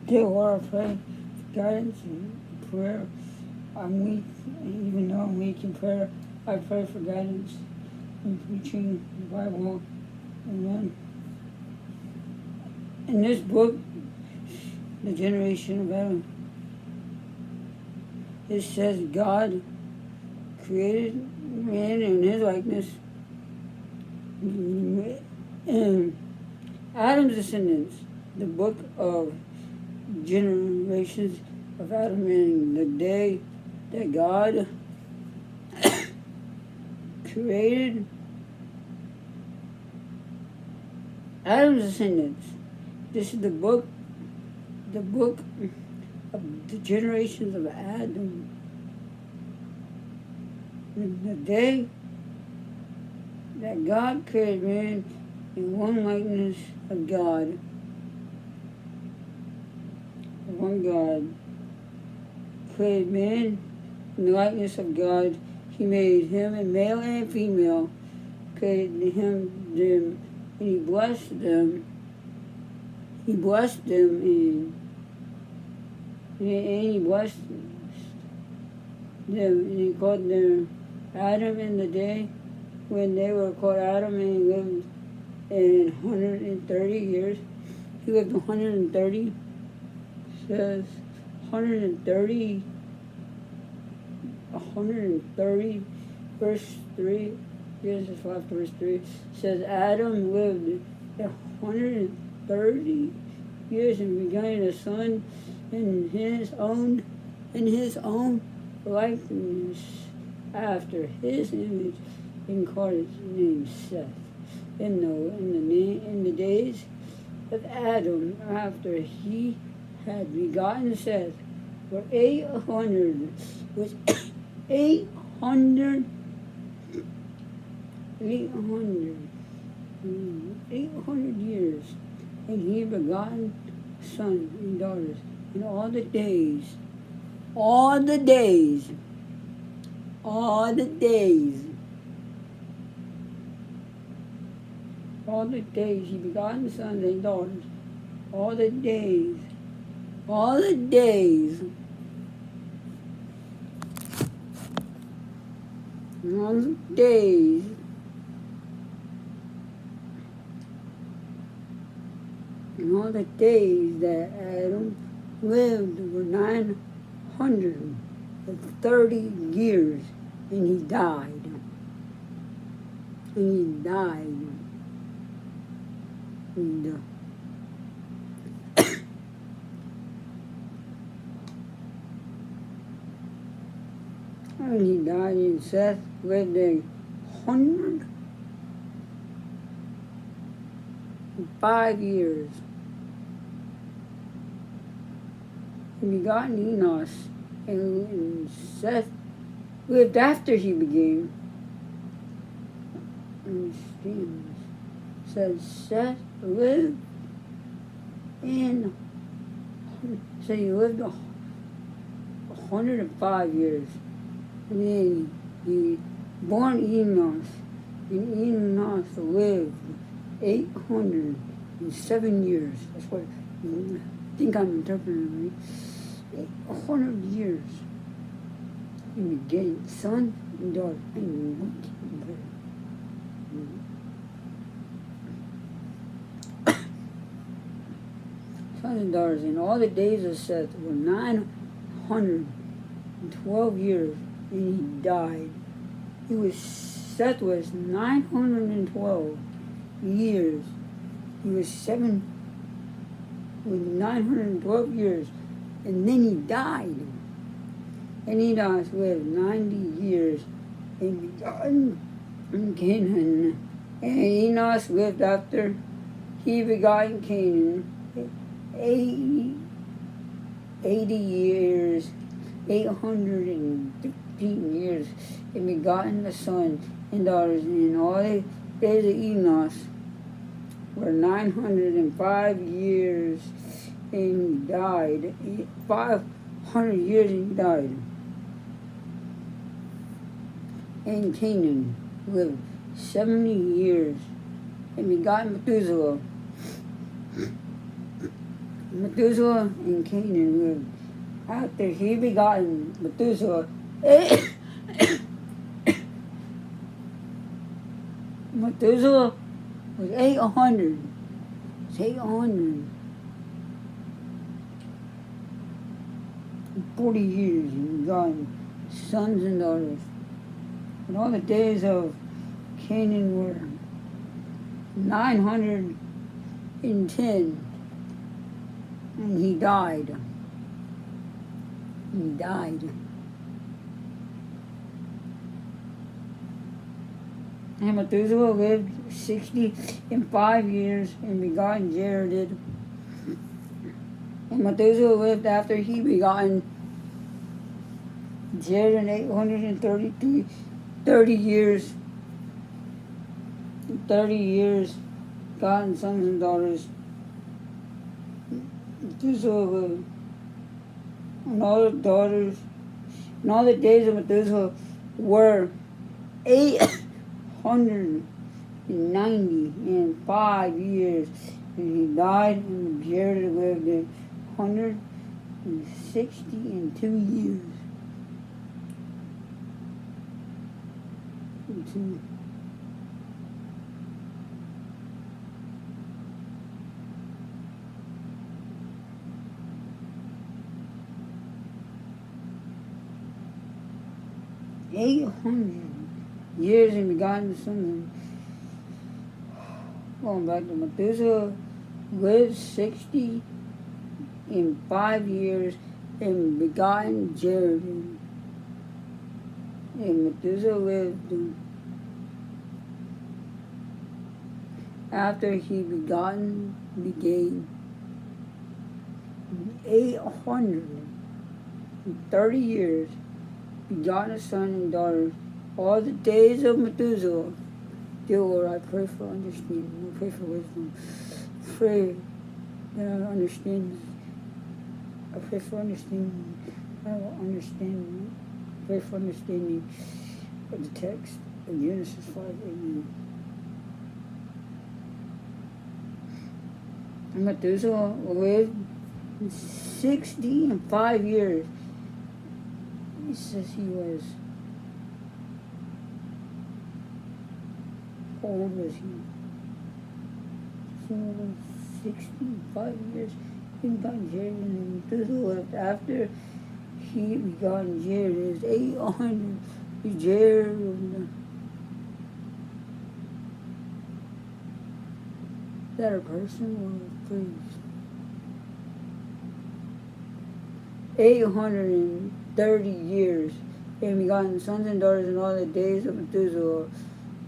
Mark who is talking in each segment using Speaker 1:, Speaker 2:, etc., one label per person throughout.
Speaker 1: Dear Lord, I pray for guidance and prayer. I'm weak, and even though I'm weak in prayer, I pray for guidance in preaching the Bible. Amen. In this book, The Generation of Adam, it says God created man in his likeness, and Adam's descendants, the book of generations of Adam, and the day that God created Adam's descendants. This is the book of the generations of Adam. The day that God created man in one likeness of God, one God created man in the likeness of God. He made him, and male and female, created them, and he blessed them. He blessed them, and he blessed them, and he called them Adam in the day when they were called Adam, and he lived in 130 years. He lived 130, says 130, verse 3, Genesis 5, verse 3, says Adam lived 130 years and began a son in his own likeness, after his image, and called his name Seth. In the days of Adam, after he had begotten Seth, were 800 years, and he begotten sons and daughters, and all the days he begotten sons and daughters, all the days, all the days that Adam lived were 930 years, and he died. And he died, and Seth lived 105 years. He begotten Enos, and Seth lived after he began. Says Seth lived he lived 105 years. And then he born Enos, and Enos lived 807 years. That's what I think I'm interpreting right. 800 years. He began son and daughter. Sons and daughters, and all the days of Seth were 912 years, and he died. Seth was 912 years. He was 912 years, and then he died. And Enos lived 90 years and begotten Canaan. And Enos lived after he begotten Canaan 80 years, 815 years, and begotten the sons and daughters. And all the days of Enos were 905 years, and he died. 500 years and he died. And Canaan lived 70 years, and begotten Methuselah. Methuselah and Canaan lived. After he begotten Methuselah, Methuselah was 800. It's 840 years and begotten sons and daughters. And all the days of Canaan were 910. And he died. He died. And Methuselah lived 65 years and begotten Jared. And Methuselah lived after he begotten Jared 833, 30 years. 30 years, gotten sons and daughters. Methuselah lived. And all the daughters, and all the days of Methuselah were 895 years. And he died, and Jared lived 162 years. 800 years and begotten sons. Going back to Methuselah lived 65 years and begotten Jared. And Methuselah lived after he began 830 years, begotten a son and daughter. All the days of Methuselah. Dear Lord, I pray for understanding. I pray for wisdom. Pray that I understand. I pray for understanding. I will understand. I pray for understanding of the text of Genesis 5. Amen. And Methuselah lived 65 years. He says he was, how old was he? So 65 years. He begot Jared, and Methuselah lived after he begot Jared. Is 800. Jared. Is that a person or a priest? 830 years. And begotten sons and daughters, and all the days of Methuselah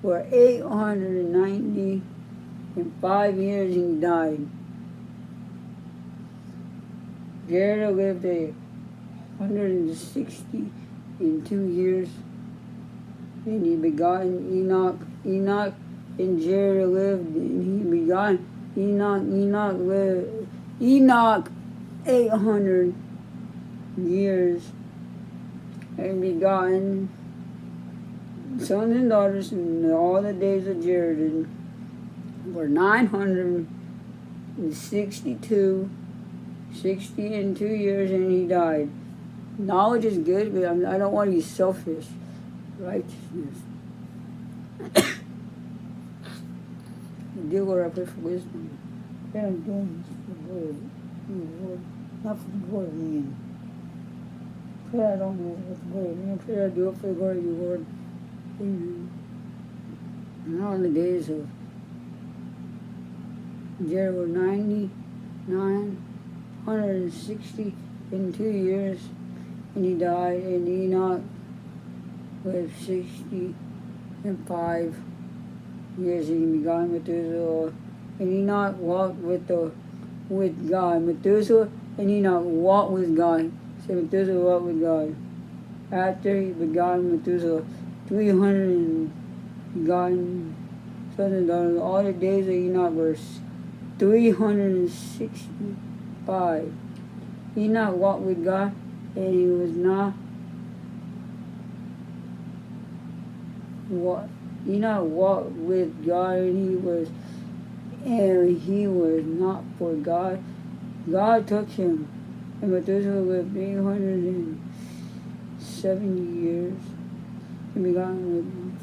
Speaker 1: were 895 years, and he died. Jared lived 162 years, and he begotten Enoch. Enoch and Jared lived, and he begotten Enoch. Enoch lived 800 years, and begotten sons and daughters, and all the days of Jared were 962, 62 years, and he died. Knowledge is good, but I don't want to be selfish. Righteousness. Dear Lord, I pray for wisdom. Pray I'm doing this for the Lord, not for the glory of man. Pray I don't do it for the glory of man. Pray I do it for the glory of you, Lord. Amen. And all the days of Jared were 962 years, and he died. And Enoch lived 65 years, and he began Methuselah. And Enoch walked with God. Methuselah and Enoch walked with God. So Methuselah walked with God. After he began Methuselah, 300 and begotten sons and daughters. All the days of Enoch were 365. Enoch walked with God, and he was not what Enoch walked with God, and he was not for God, God took him, and Methuselah lived 870 years and begotten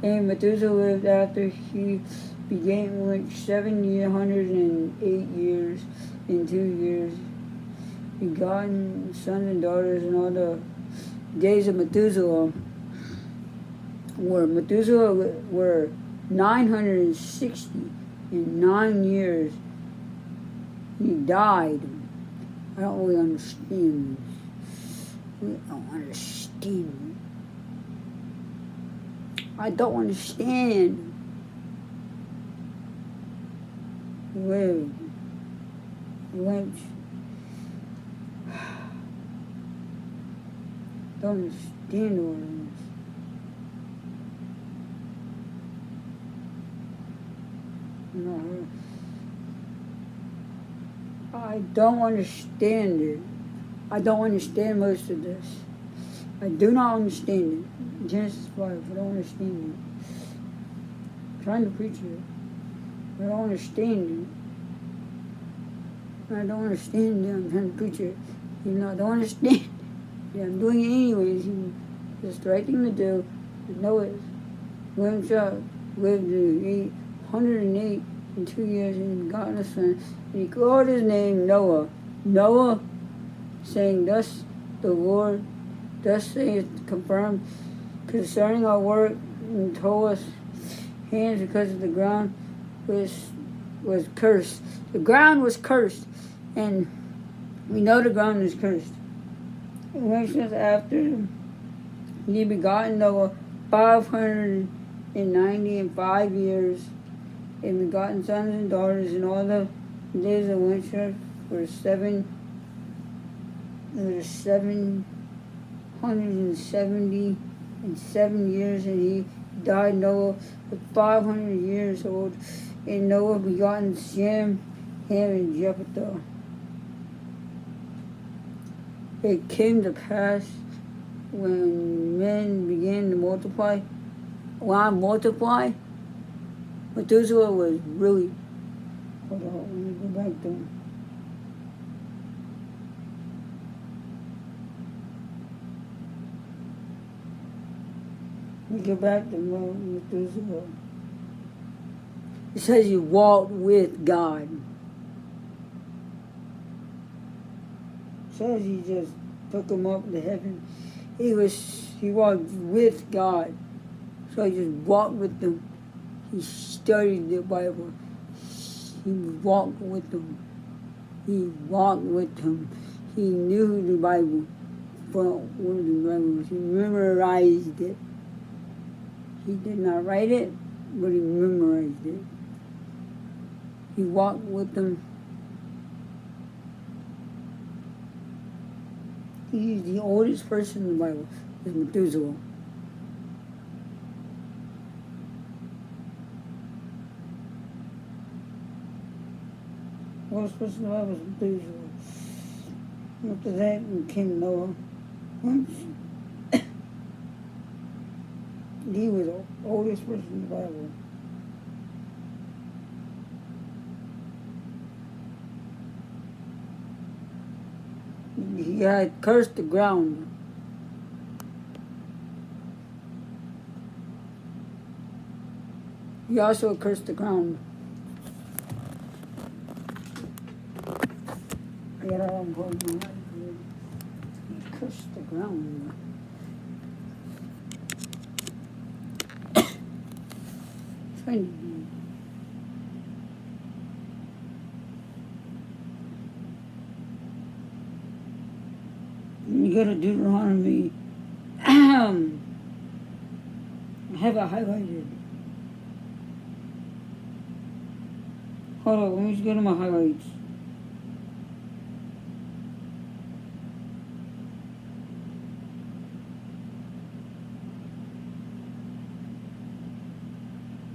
Speaker 1: and Methuselah lived after he began with 708 years and 2 years, begotten sons and daughters, and all the days of Methuselah were 969 years. He died. I don't really understand. I don't understand. Lived. Went. Don't understand all this. No. I don't understand it. I don't understand most of this. I do not understand it. Genesis 5, I don't understand it. I'm trying to preach it. I don't understand it. I don't understand it. I'm trying to preach it. You know, I don't understand. Yeah, I'm doing it anyways. It's the right thing to do. Noah lived 808 and 2 years and begotten a son. And he called his name Noah. Noah, saying, thus saith confirmed concerning our work, and told us hands because of the ground was cursed. The ground was cursed, and we know the ground is cursed. It mentions after he begotten Noah 595 years, and begotten sons and daughters, and all the days of winter were 777 years, and he died Noah at 500 years old. And Noah begotten Shem, Ham, and Japheth. It came to pass when men began to multiply. When I multiply, Methuselah was really. Hold on, let me go back to him. Let me go back to Methuselah. It says he walked with God. It says he just took him up to heaven. He walked with God. So he just walked with them. He studied the Bible. He walked with them. He walked with them. He knew the Bible from one of the Bibles. He memorized it. He did not write it, but he memorized it. He walked with them. He's the oldest person in the Bible, is Methuselah. The oldest person in the Bible is Methuselah. After that came Noah. He was the oldest person in the Bible. He had cursed the ground. He also cursed the ground. I got all important. He cursed the ground. You go to Deuteronomy. I have it highlighted. Hold on, let me just go to my highlights.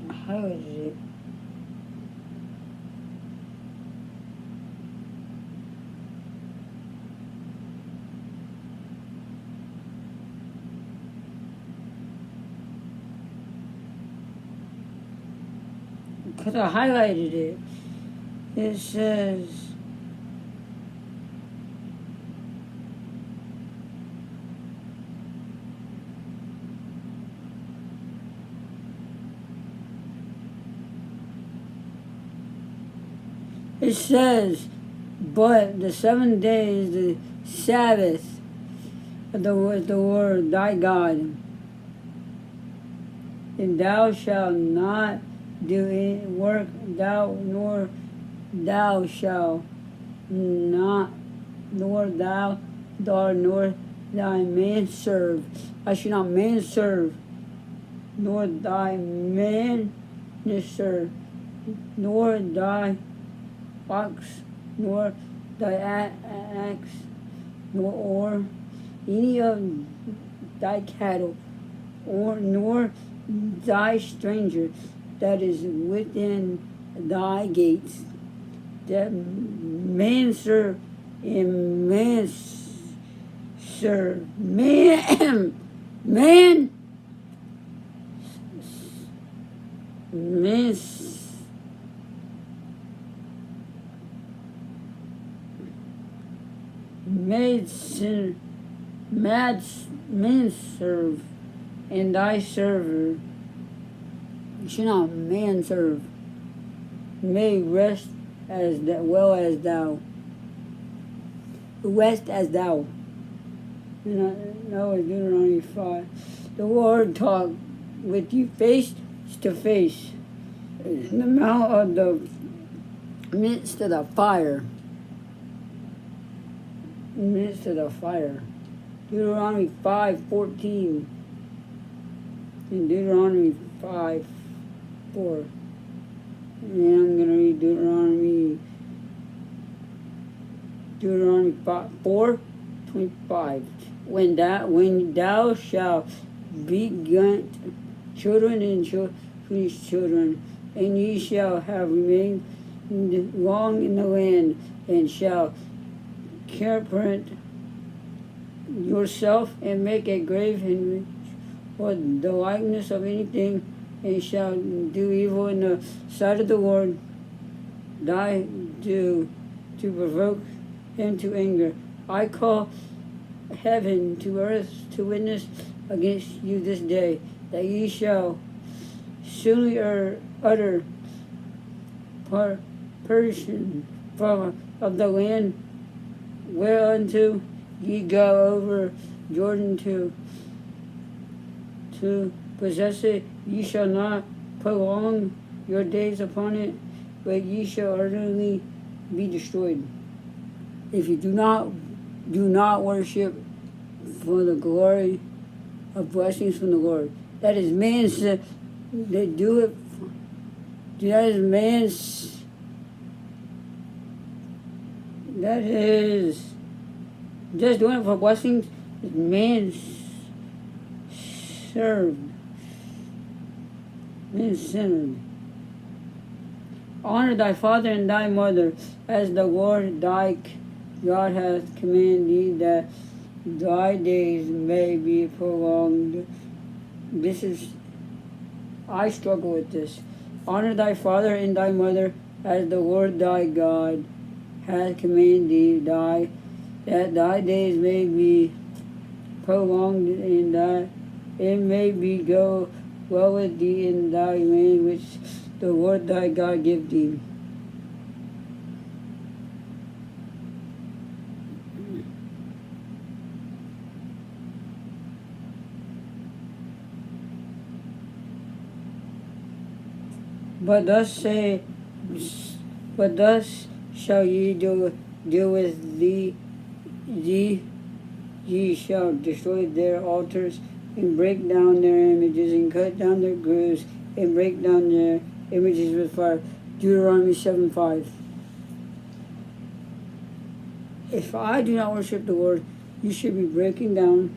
Speaker 1: I highlighted it. Because I highlighted it. It says, but the 7th day is the Sabbath of the Lord thy God. And thou shalt not do any work, nor shalt not, nor thy man serve. I shall not man serve, nor thy man serve, nor thy ox, nor thy axe, or any of thy cattle, nor thy stranger that is within thy gates, that man serve and man serve man man man serve, and thy server shall not man serve, may rest as well as thou. Rest as thou. And that was Deuteronomy 5. The Lord talked with you face to face in the mouth of the midst of the fire. In the midst of the fire. Deuteronomy 5:14. In Deuteronomy 5:4. And I'm going to read Deuteronomy 4:25. When thou shalt beget children and children's children, and ye shall have remained long in the land, and shall carpent yourself, and make a grave in or the likeness of anything, and shall do evil in the sight of the Lord, to provoke him to anger. I call heaven to earth to witness against you this day, that ye shall surely utter portion of the land whereunto ye go over Jordan to possess it. Ye shall not prolong your days upon it, but ye shall utterly be destroyed. If you do not worship for the glory of blessings from the Lord. That is man's, they do it, that is man's, that is just doing it for blessings, is man's served. Man's served. Honor thy father and thy mother, as the Lord thy God hath commanded thee, that thy days may be prolonged. I struggle with this. Honor thy father and thy mother, as the Lord thy God hath commanded thee, that thy days may be prolonged, and that it may be go well with thee in thy land which the Lord thy God give thee. But thus shall ye deal with thee. Ye shall destroy their altars, and break down their images, and cut down their groves, and break down their images with fire. Deuteronomy 7:5. If I do not worship the Lord, you should be breaking down.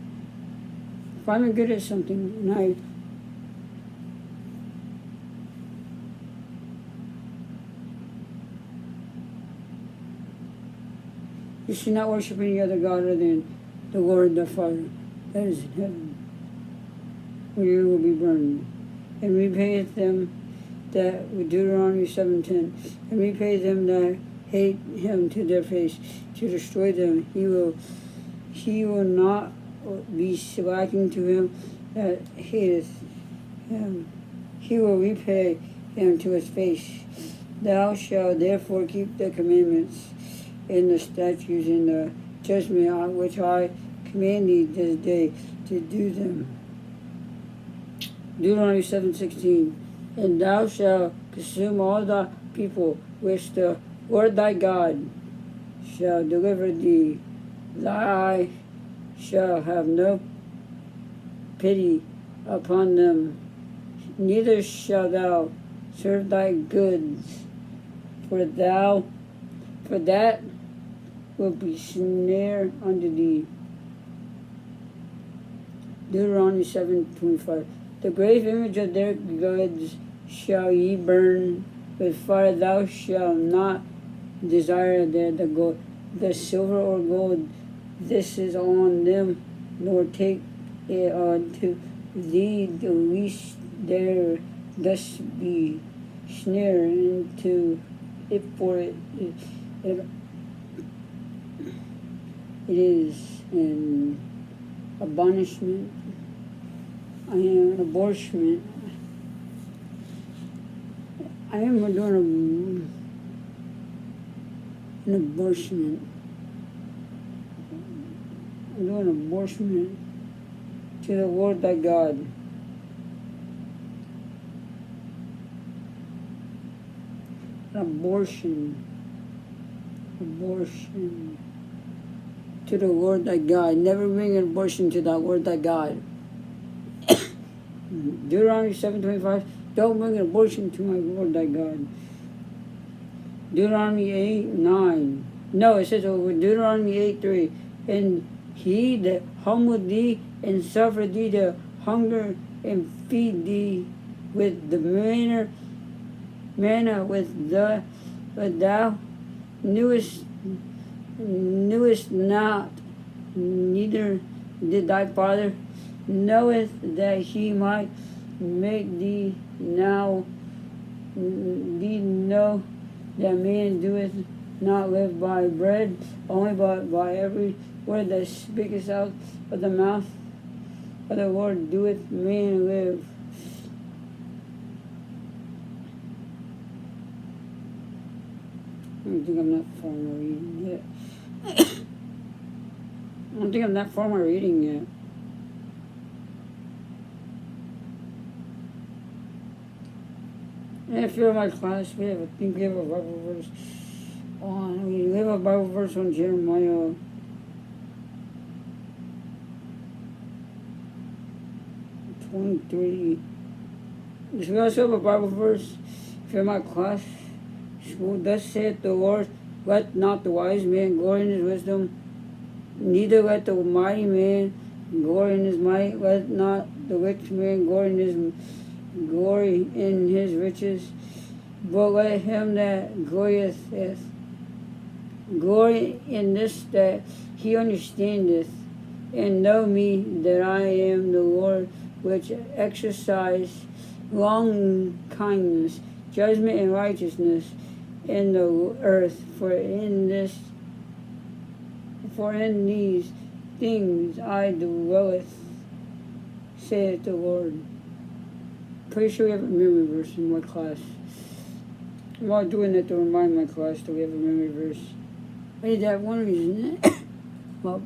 Speaker 1: If I'm good at something, and you should not worship any other God other than the Lord the Father that is in heaven, where you will be burned. And repayeth them that Deuteronomy 7:10, and repay them that hate him to their face, to destroy them. He will not be slacking to him that hateth him. He will repay him to his face. Thou shalt therefore keep the commandments and the statutes and the judgment which I command thee this day to do them. Deuteronomy 7:16. And thou shalt consume all the people which the Lord thy God shall deliver thee. Thy eye shall have no pity upon them, neither shalt thou serve thy goods, for that will be snare unto thee. Deuteronomy 7:25. The grave image of their gods shall ye burn with fire. Thou shalt not desire the gold, the silver or gold. This is on them, nor take it unto thee the least there thus be snare into it, for it is an abomination. I am an abortion. I am doing an abortion. I'm doing an abortion to the Lord thy God. Abortion to the Lord thy God. Never bring an abortion to the Lord thy God. Deuteronomy 7:25. Don't bring an abortion to my Lord thy God. Deuteronomy 8:9. No, it says over Deuteronomy 8:3. And he that humbled thee and suffered thee to hunger and feed thee with the manna but thou knewest not, neither did thy father knoweth, that he might make thee know that man doeth not live by bread only, but by every word that speaketh out of the mouth of the Lord doeth man live. I don't think I'm that far in my reading yet. I don't think I'm that far in my reading yet. And if you're in my class, we have a Bible verse on. We have a Bible verse on Jeremiah 23. We also have a Bible verse. If you're in my class, thus saith the Lord, let not the wise man glory in his wisdom, neither let the mighty man glory in his might, let not the rich man glory in his riches, but let him that glorieth glory in this, that he understandeth and know me, that I am the Lord, which exercise long kindness, judgment, and righteousness in the earth. For in these things I dwelleth, saith the Lord. Pretty sure we have a memory verse in my class. I'm not doing that to remind my class that we have a memory verse. I need that one reason. Well,